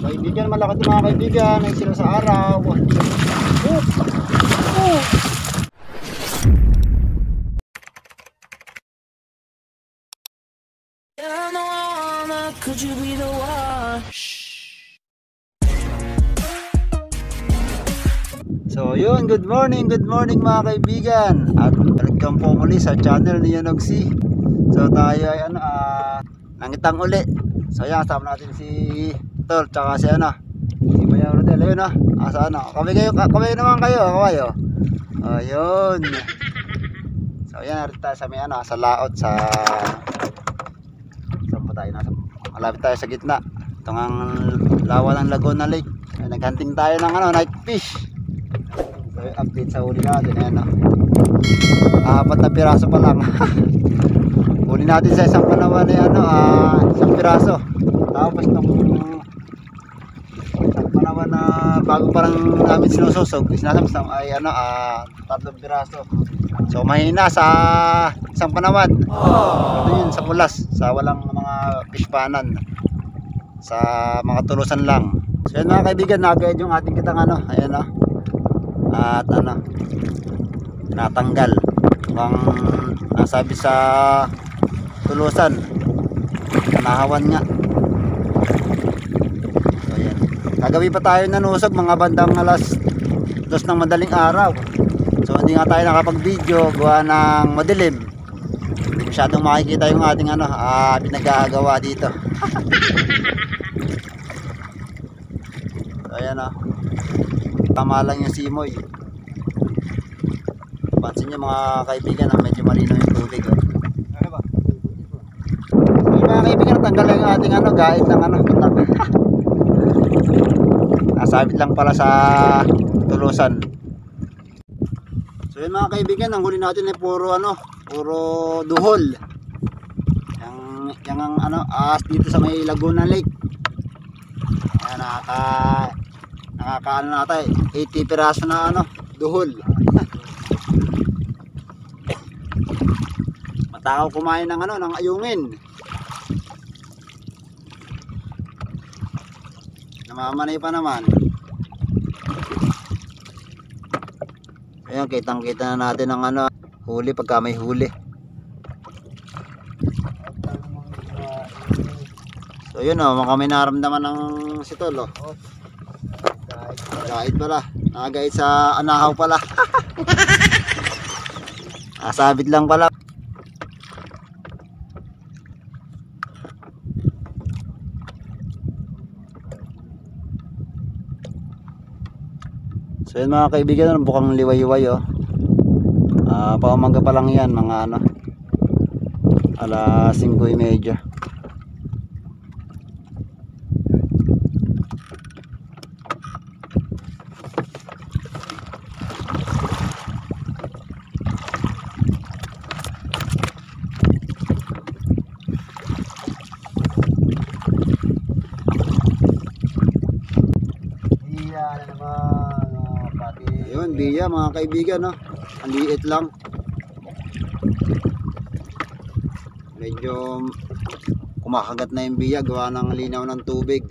Kaibigan, malaki ito mga kaibigan. Ay sila sa araw. Could you be the one? So yun, good morning mga kaibigan. At welcome po muli sa channel ni Yonoxy. So tayo ay nangitang uli. So yan, kasama natin si Tol, tsaka si si Bayaw Rodel. Ayun asa kami naman kayo, kawayo. Ayun. So yan, narito tayo sa may sa laot sa saan po tayo malapit tayo sa gitna. Ito ang lawa ng Laguna Lake. Ay, naghunting tayo ng night fish. So update sa huli natin. Ayan 4 na piraso pa lang. Huli natin sa isang panawan isang piraso. Tapos itong isang panawan na bago parang namin sinususog, sinasamsam ay 3 piraso. So mahina sa isang panawan. Ito yun sa pulas, sa walang mga fishpanan, sa mga tulusan lang. So yun mga kaibigan, nag-guide yung ating kitang ayan at natanggal ang nasabi sa tulusan, nahawan nga. So ayan, kagabi pa tayo nanusog mga bandang alas 2 ng madaling araw. So hindi nga tayo nakapag video gawa ng madilim. Hindi masyadong makikita yung ating pinagagawa dito. So ayan tama lang yung simoy. Pansin nyo mga kaibigan medyo malinaw yung tubig. Ano ba? So mga kaibigan, tanggal lang yung ating gait ng kitang. Nasabit lang pala sa tulusan. So yun mga kaibigan, ang huli natin ay puro duhol. Yang ahas dito sa may Laguna Lake. Ayan, nakakaano natin 80 piraso na duhol. Matakaw kumain ng ng ayungin. Namamanay pa naman. Ayan, kitang-kita na natin ang huli pagka may huli. So yun kami naramdaman ng si Tol gait pala. Nakagait sa anahaw pala. Sabit lang pala. So yun mga kaibigan, bukang liway-liway paumaga pa lang yan, mga alas 5:30. Ayun, biya mga kaibigan ang liit lang. Medyo kumakagat na yung biya gawa ng linaw ng tubig.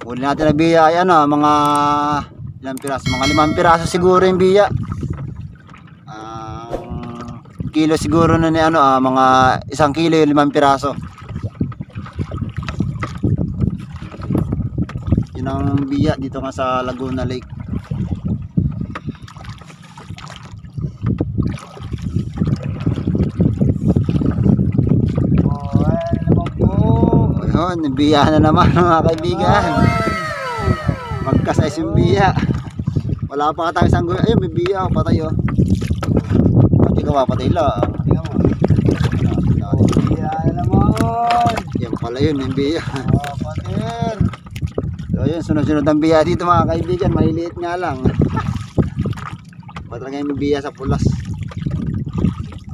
Huli natin na biya ay mga ilang piraso, mga 5 piraso siguro yung biya. Kilo siguro na ni mga 1 kilo yung 5 piraso. Yun ang biya dito nga sa Laguna Lake. Ayun, biya na naman mga kaibigan. Magka-size yung biya. Wala pa tayo isang ayun, may biya patay pati ka mapatay lang. Biya na naman. Yan pala yun yung biya. Patin. So yun, sunod-sunod ang biya dito mga kaibigan. Maliliit nga lang. Ba't lang yung biya sa pulas.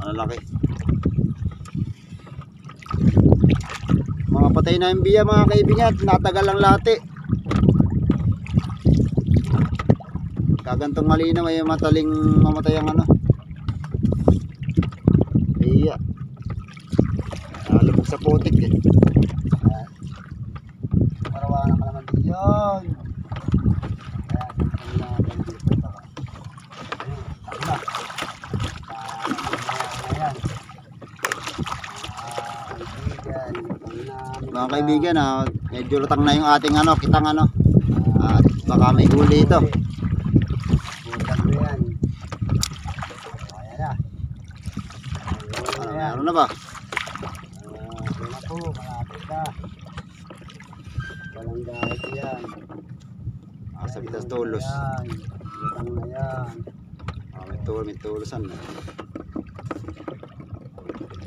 Ang laki. Mga patay na yung biya mga kaibigan. Natagal lang lati. Kagantong malinaw may mataling mamatay ang ano. Iya. Nalabog sa putik eh. Parawana ka naman din yun. Mga kaibigan, medyo lutang na yung ating ano, kitang ano. At baka may huli ito. Meron na ba? Po, malapit na. Walang gahit yan. Sa bitas tulos. Lutang na yan. May tulusan.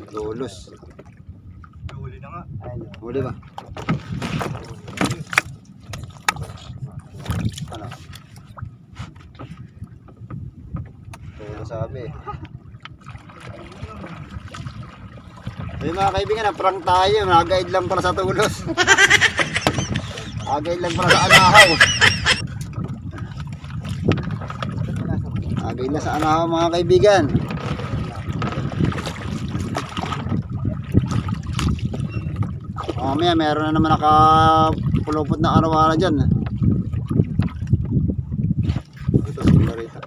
Tulos. Huli na nga. Huli ba? Ano? Tulos sabi. Ayun mga kaibigan, na-prank tayo. Nag-guide lang pala sa tulos. Nag-guide lang pala sa anahaw. Nag-guide na sa anahaw mga kaibigan. Mamaya meron na naman nakapulupot na araw-araw dyan. Ito sila rito.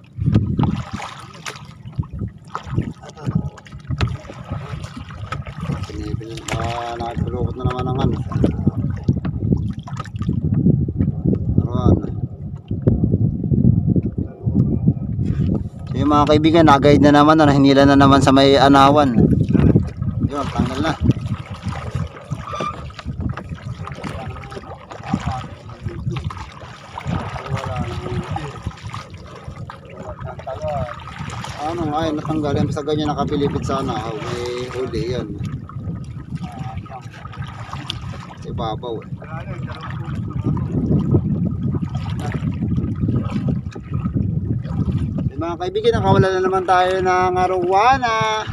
Nakapulupot na naman ang ano. So yung mga kaibigan, nag-guide na naman, hinila na naman sa may anawan. Yun, tanggal na. Ano nga yun, natanggal yan sa ganyan nakapilipit sa anahaw, may huli yan. Sa ibabaw eh. Mga kaibigan, nakawala na naman tayo ng arowana.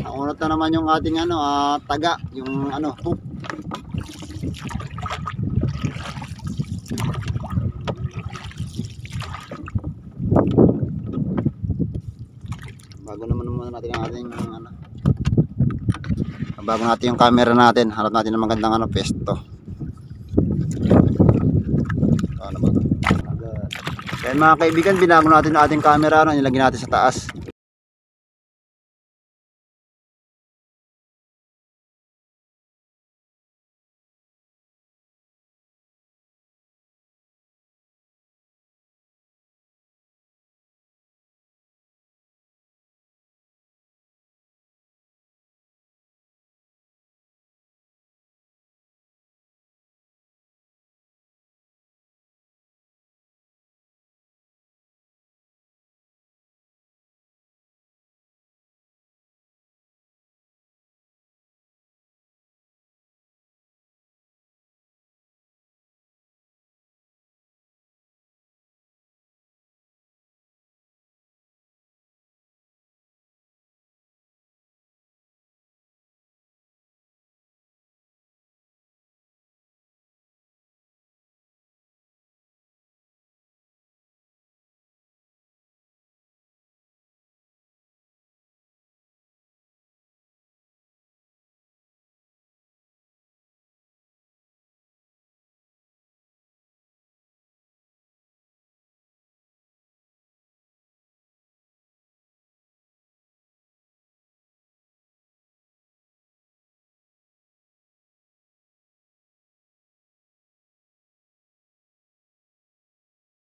Nakunot na naman yung ating ano, taga, yung ano, hook. Bago naman natin ang ating ano. Bago natin yung camera natin, hanap natin ng magandang ano, pesto. Ano ba? Kaya mga kaibigan, binago natin ang ating camera, ano, nilagyan natin sa taas.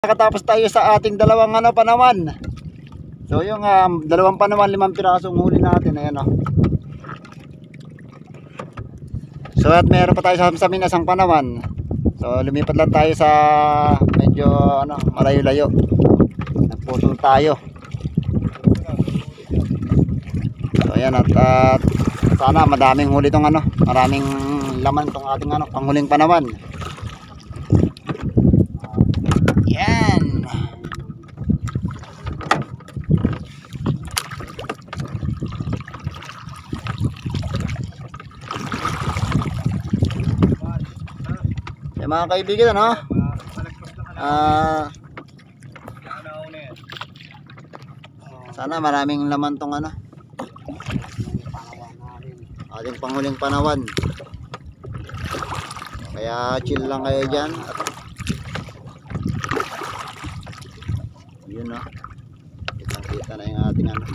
Nakatapos tayo sa ating dalawang ano panawan. So yung dalawang panawan, 5 pirasong huli natin, ayan o. So at meron pa tayo sa minasang panawan. So lumipat lang tayo sa medyo ano, malayo-layo. Nagputol tayo. So ayan at sana madaming huli tong ano, maraming laman tong ating ano, panghuling panawan. Yan. Yung mga kaibigan, ano? Sana maraming laman tong ano, ating panghuling panawan. Kaya chill lang kayo dyan. At yun, oh, kitang kita na yung ating ano,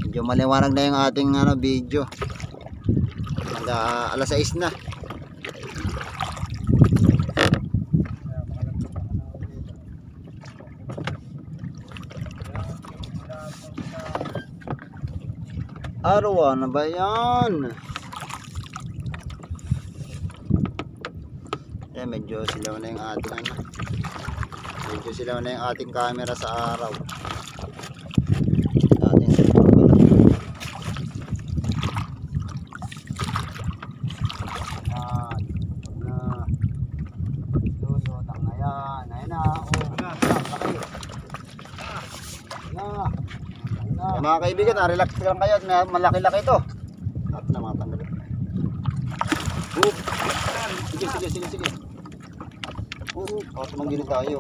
medyo maliwanag na yung ating ano, video. Alas 6 na. Araw na ba yan? Medyo silaw na yung ating ano, medyo silaw na yung ating camera sa araw. Ating cellphone pala. Lulutang na yan. Ayun na. Mga kaibigan, relax lang kayo. Malaki-laki ito. At namatanggal. Sige. Tumanggilit tayo.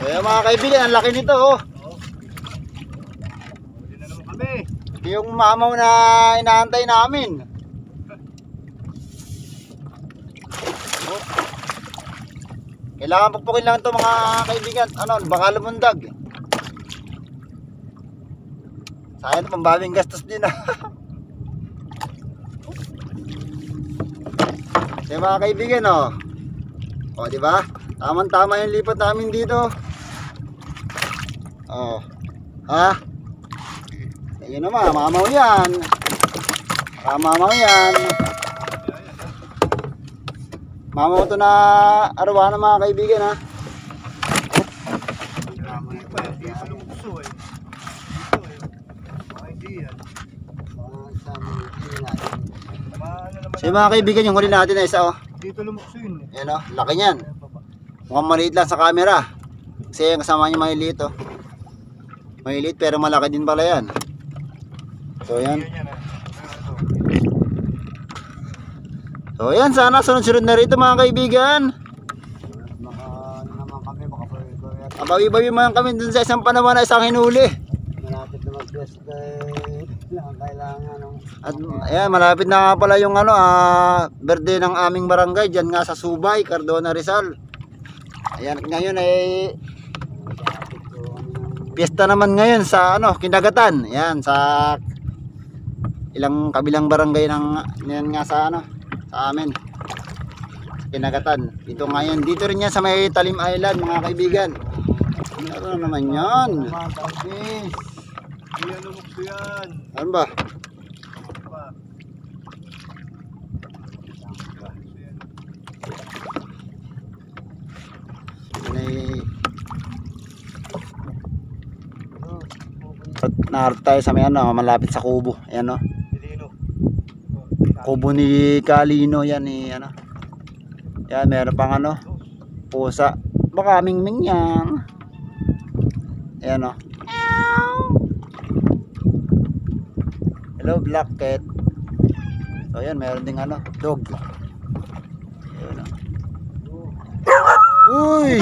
Kaya mga kaibigan, ang laki nito, oh. Huli na naman kami. Ito yung mamaw na inaantay namin. Kailangan pagpukin lang ito mga kaibigan. Ano, baka lumundag. Sayang, pambabing gastos din, ah. Kaya mga kaibigan, oh. O, di ba? Tamang-tama yung lipat namin dito. Oh. Ha? Ayun naman, mamaw yan. Mamaw yan. Mamaw ito na arawan ng mga kaibigan, ha. So yung mga kaibigan, yung huli natin na isa, oh. Dito lumukso yun. Yan, oh, laki niyan. Mukhang maliit lang sa camera. Kasi yung kasama niya maliliit, oh. Maliliit pero malaki din pala yan. So yan. So yan, sana sunod-sunod na rito mga kaibigan. Kabawi-bawi man kami dun sa isang panawan na isang hinuli. Malapit na mag-bless kailangan. At ayan, malapit na nga pala yung ano, birthday ng aming barangay dyan nga sa Subay, Cardona, Rizal. Ayan, ngayon ay piyesta naman ngayon sa ano, Kindagatan. Ayan, sa ilang kabilang barangay ng yan nga sa ano, sa amin. Kindagatan. Dito ngayon, dito rin yan sa may Talim Island mga kaibigan. Ano naman yan? Ano ba? Naharap tayo sa may ano, malapit sa kubo. Ayan, o. Kubo ni Kalino yan, ano. Yan, meron pang ano, pusa. Baka mingming yan. Ayan, o. Hello, black cat. So ayan, meron ding ano, dog. Ayan, o. Uy!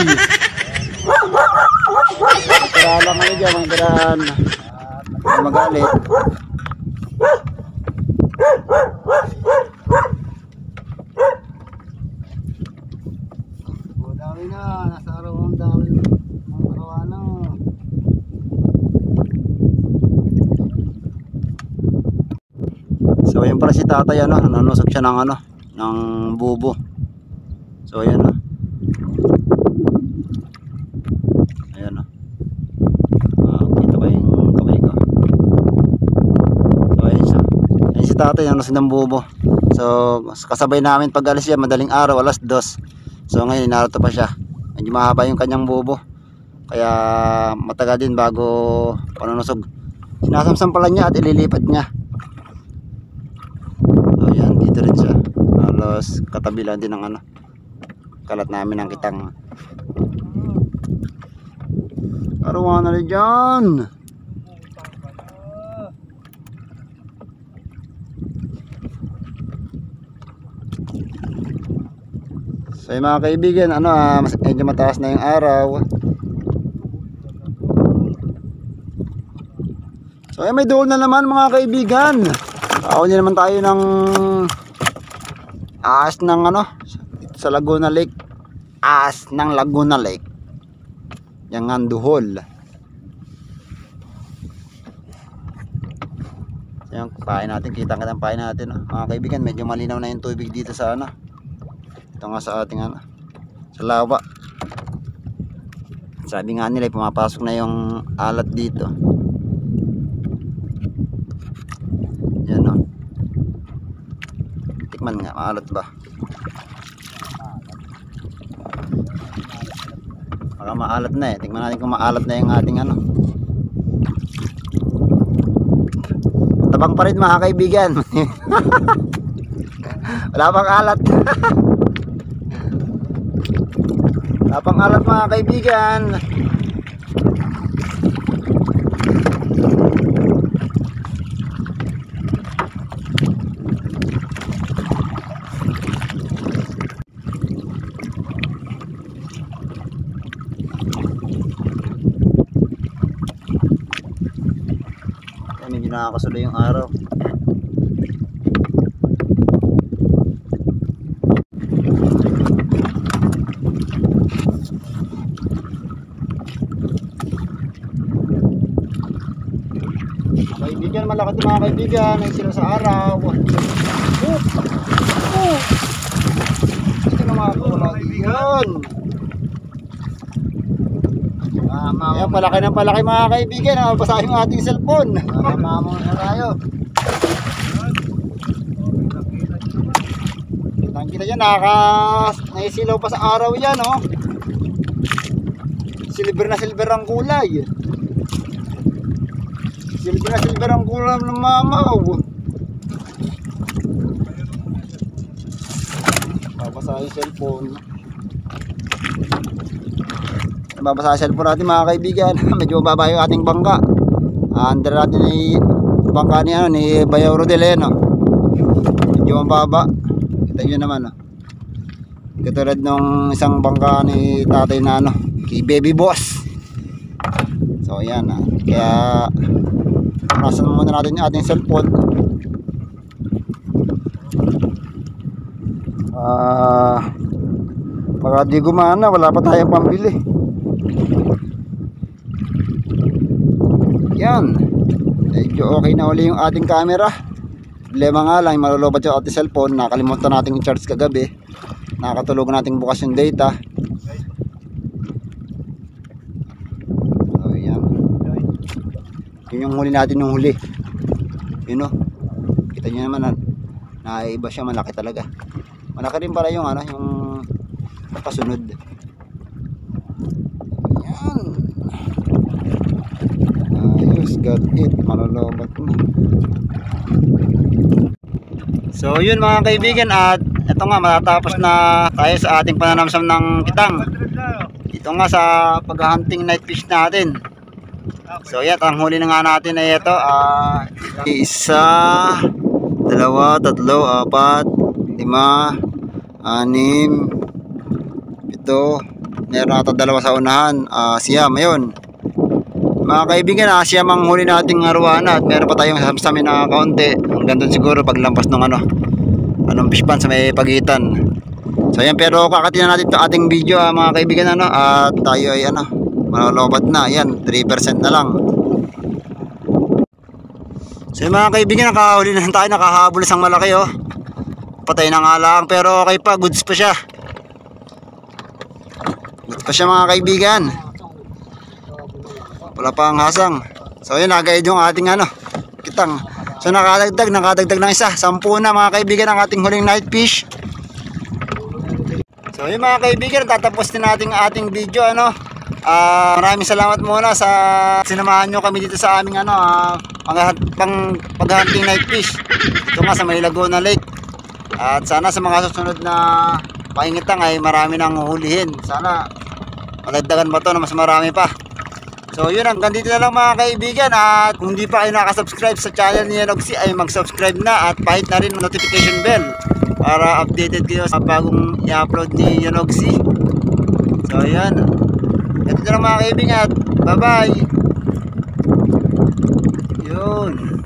Tira lang ano dyan, mga tiraan. Magalit. Dami na, nasa araw ang dami. Ang arawana. So ayan pala si tatay, ano, nanusok siya ng ano, ng bubo. So ayan, o. Ayan, o. Kita ba yung kamay ko? So ayan siya. Ayan si tatay, nanusok ng bubo. So kasabay namin pag alis siya, madaling araw, alas 2. So ngayon narito pa siya. Medyo mahaba yung kanyang bubo. Kaya matagal din bago panunusog. Sinasamsam pala niya at ililipat niya. So yan, dito rin siya. Halos katabi lang din ng ano, kalat namin ng kitang. Arawan na rin dyan. So yung mga kaibigan, medyo mataas na yung araw. So may doon na naman mga kaibigan. Kauli naman tayo ng ahas ng sa Laguna Lake. Ahas ng Laguna Lake. Yang Duhol. So yung pain natin, kita-kita ang pain natin. Mga kaibigan, medyo malinaw na yung tubig dito sa ito nga sa ating sa lawa. Sabi nga nila pumapasok na yung alat dito. Yan tikman nga, maalat ba? Baka maalat na tingnan natin kung maalat na yung ating tabang pa rin mga kaibigan. Wala pang alat. Wala pang alat mga kaibigan. Medyo nakakasulo yung araw. Kaibigan, malaki ito mga kaibigan. Ay sila sa araw. Ito na mga kaibigan. Ayan, palaki ng palaki mga kaibigan. Basahin yung ating cellphone. Mamamon na tayo. Kita dyan, naisilaw pa sa araw yan, silver na silver ang kulay. Silver na silver ang kulay ng mamaw. Babasa yung cellphone. Babasa yung cellphone natin mga kaibigan. Medyo mababa yung ating bangka. Under natin ay bangka ni Bayaw Rodel. Medyo mababa. Kita nyo naman katulad nung isang bangka ni tatay na kay Baby Boss. So yan kaya nasan muna natin yung ating cellphone. Baka di gumana, wala pa tayong pambili. Yan, medyo okay na uli yung ating camera. Problema nga lang, malulobat yung ating cellphone. Nakalimutan natin i-charge kagabi. Nakatulog natin bukas yung data. So yan, yun yung huli natin, yung huli. Yun kita nyo naman naiba siya, malaki talaga. Malaki rin pala yung yung kasunod. Yan, ayos, got it. Malulobat na. So yun mga kaibigan, at ito nga matatapos na tayo sa ating pananamsam ng kitang. Ito nga sa paghahunting night fish natin. So yan, ang huli na nga natin ay ito, 1, 2, 3, 4, 5, 6, 7, 8, meron ata 2 sa unahan, siyam. Ayun mga kaibigan, siyam ang huli nating arwana, at meron pa tayong samsamin na kaunti. Hanggang doon siguro paglampas ng anong fish pan sa may pagitan. So yan, pero kakatin na natin ito ating video mga kaibigan, at tayo ay malolobat na. Yan, 3% na lang. So yung mga kaibigan, nakahuli na tayo, nakahabol isang malaki patay na nga lang, pero okay pa, goods pa siya. Goods pa siya mga kaibigan, wala pa ang hasang. So yun, nagaid yung ating kitang. So nakadagdag ng isa, 10 na mga kaibigan ang ating huling night fish. So yun mga kaibigan, tatapos din natin ating video. Maraming salamat muna sa sinamahan nyo kami dito sa aming paghunting night fish. Ito nga sa may Laguna Lake. At sana sa mga susunod na pangingitang ay marami nang huhulihin. Sana madagdagan pa to na mas marami pa. So yun, hanggang dito na lang mga kaibigan. At kung hindi pa kayo nakasubscribe sa channel ni Yanoxy ay mag-subscribe na at pahit na rin notification bell para updated kayo sa bagong i-upload ni Yanoxy. So yan, ito na lang mga kaibigan. Bye bye. Yun.